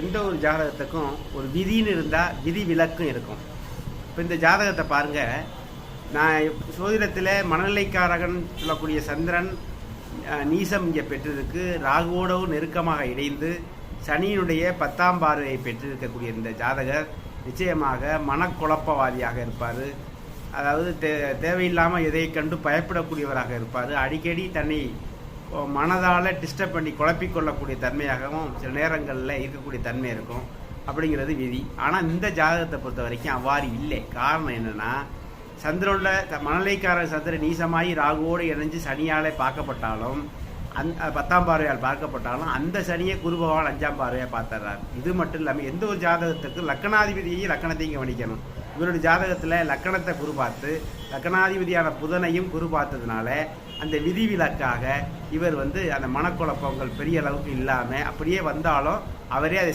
எந்த ஒரு ஜாதகத்துக்கும் ஒரு விதின்னு இருந்தால் விதி விலக்கும் இருக்கும். இப்போ இந்த ஜாதகத்தை பாருங்கள். நான் சோதிடத்தில் மனநிலைக்காரகன் சொல்லக்கூடிய சந்திரன் நீசம் இங்கே பெற்றிருக்கு. ராகுவோடவும் நெருக்கமாக இணைந்து சனியினுடைய 10ஆம் பார்வையை பெற்றிருக்கக்கூடிய இந்த ஜாதகர் நிச்சயமாக மனக்குழப்பவாதியாக இருப்பார். அதாவது தேவையில்லாமல் எதை கண்டு பயப்படக்கூடியவராக இருப்பார். அடிக்கடி தன்னை மனதால் டிஸ்டர்ப் பண்ணி குழப்பிக்கொள்ளக்கூடிய தன்மையாகவும் சில நேரங்களில் இருக்கக்கூடிய தன்மை இருக்கும். அப்படிங்கிறது விதி. ஆனால் இந்த ஜாதகத்தை பொறுத்த வரைக்கும் அவ்வாறு இல்லை. காரணம் என்னென்னா, சந்திரனோட மணலைக்கார சந்திரன் நீசமாகி ராகுவோடு இணைஞ்சு சனியால் பார்க்கப்பட்டாலும், 10ஆம் பார்வையால் பார்க்கப்பட்டாலும் அந்த சனியை குரு பகவான் 5ஆம் பார்வையாக பார்த்துறார். இது மட்டும் இல்லாமல் எந்த ஒரு ஜாதகத்துக்கு லக்கணாதிபதியையும் லக்கணத்தையும் கவனிக்கணும். இவருடைய ஜாதகத்தில் லக்கணத்தை குரு பார்த்து லக்கணாதிபதியான புதனையும் குரு பார்த்ததுனால அந்த விதிவிலக்காக இவர் அந்த மனக்குழப்பங்கள் பெரிய அளவுக்கு இல்லாமல், அப்படியே வந்தாலும் அவரே அதை